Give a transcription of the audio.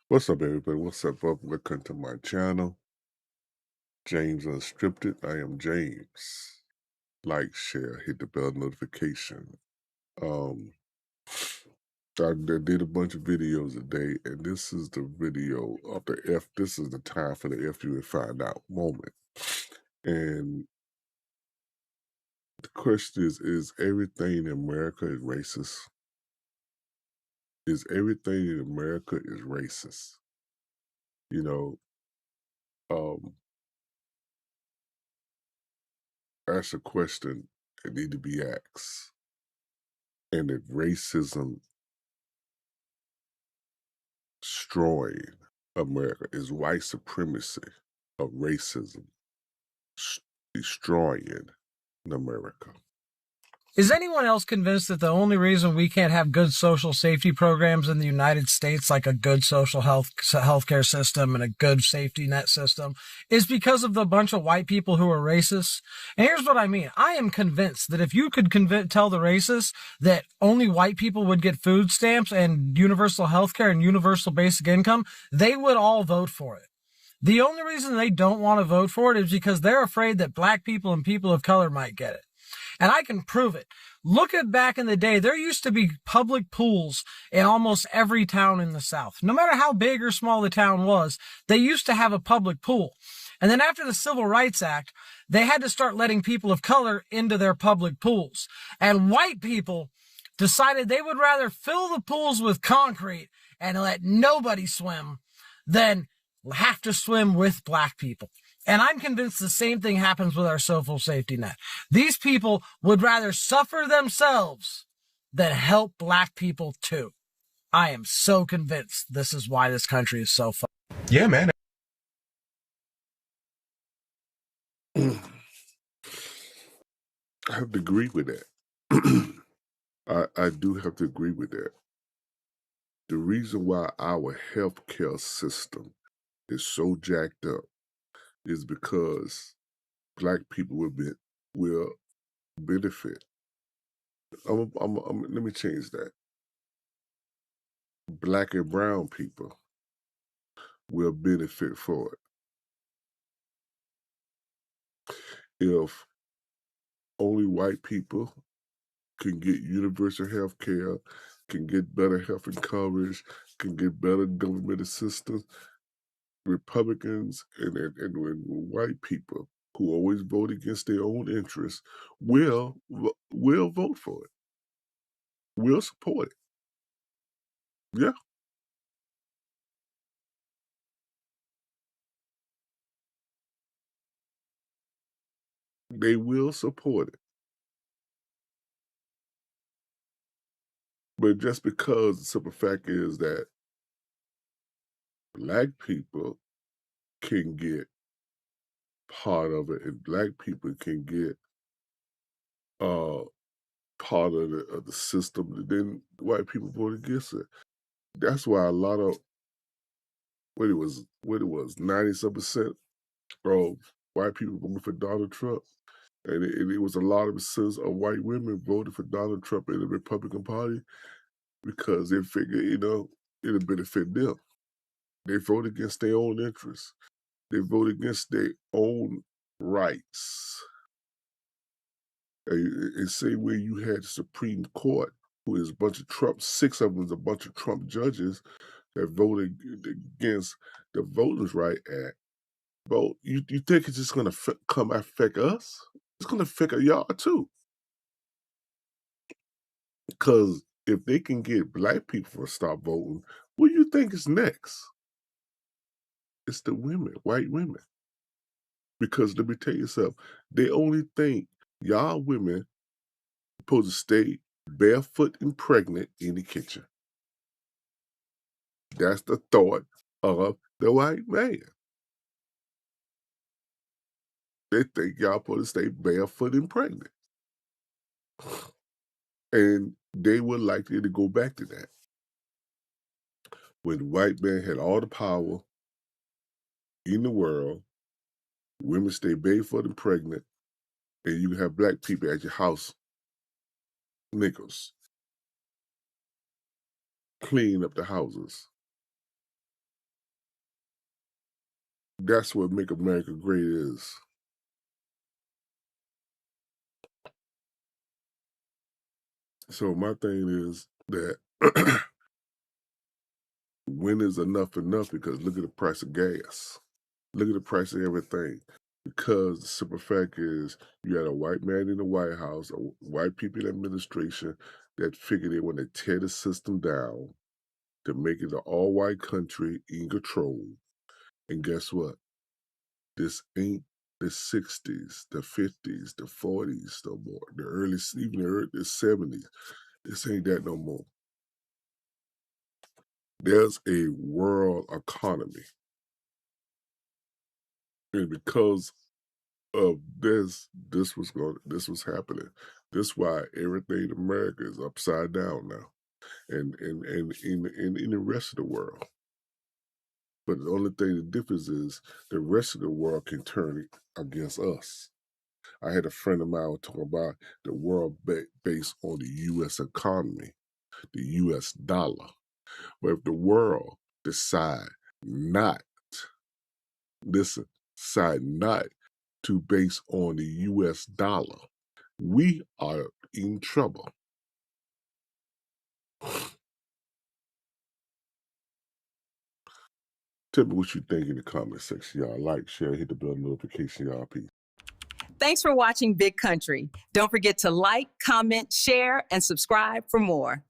What's up, everybody? What's up, welcome? Welcome to my channel, James Unscripted. I am James. Like, share, hit the bell notification. Um, I did a bunch of videos today, and this is the video of the F. This is the time for the F you will find out moment. And the question is everything in America is racist? Is everything in America is racist? You know, um, that's a question that need to be asked. And if racism destroying America, is white supremacy of racism s- destroying America. Is anyone else convinced that the only reason we can't have good social safety programs in the United States, like a good social healthcare system and a good safety net system, is because of the bunch of white people who are racist? And here's what I mean. I am convinced that if you could tell the racists that only white people would get food stamps and universal healthcare and universal basic income, they would all vote for it. The only reason they don't want to vote for it is because they're afraid that black people and people of color might get it. And I can prove it. Look at back in the day, there used to be public pools in almost every town in the South. No matter how big or small the town was, they used to have a public pool. And then after the Civil Rights Act, they had to start letting people of color into their public pools. And white people decided they would rather fill the pools with concrete and let nobody swim than have to swim with black people. And I'm convinced the same thing happens with our social safety net. These people would rather suffer themselves than help black people too. I am so convinced this is why this country is so fucked. Yeah, man. I have to agree with that. I do have to agree with that. The reason why our healthcare system is so jacked up is because black people will benefit. Let me change that. Black and brown people will benefit for it. If only white people can get universal health care, can get better health and coverage, can get better government assistance, Republicans and white people who always vote against their own interests will vote for it, will support it. Yeah. They will support it. But just because the simple fact is that black people can get part of it and black people can get uh part of the system, then white people vote against it. That's why a lot of what it was 90-some% of white people voted for Donald Trump. And it was a lot of sons of white women voted for Donald Trump in the Republican Party because they figured, it'll benefit them. They vote against their own interests. They vote against their own rights. And same way you had the Supreme Court, who is a bunch of Trump, 6 of them is a bunch of Trump judges that voted against the Voters' Right Act. But you think it's just going to come affect us? It's going to affect y'all too. Because if they can get black people to stop voting, what do you think is next? It's the women, white women. Because let me tell you something, they only think y'all women supposed to stay barefoot and pregnant in the kitchen. That's the thought of the white man. They think y'all supposed to stay barefoot and pregnant. And they were likely to go back to that. When the white man had all the power in the world, women stay barefoot and pregnant, and you have black people at your house, niggas, cleaning up the houses. That's what make America great is. So my thing is that when is enough enough? Because look at the price of gas. Look at the price of everything. Because the simple fact is, you got a white man in the White House, white people in administration that figure they want to tear the system down to make it an all-white country in control. And guess what? This ain't the 60s, the 50s, the 40s no more. The early, even the 70s. This ain't that no more. There's a world economy. And because of this was happening. This why everything in America is upside down now. And in the rest of the world. But the only thing the difference is the rest of the world can turn it against us. I had a friend of mine talking about the world based on the U.S. economy, the U.S. dollar. But if the world decide not, decide not to base on the U.S. dollar, we are in trouble. Tell me what you think in the comment section, y'all. Like, share, hit the bell notification, y'all. Peace. Thanks for watching Big Country. Don't forget to like, comment, share, and subscribe for more.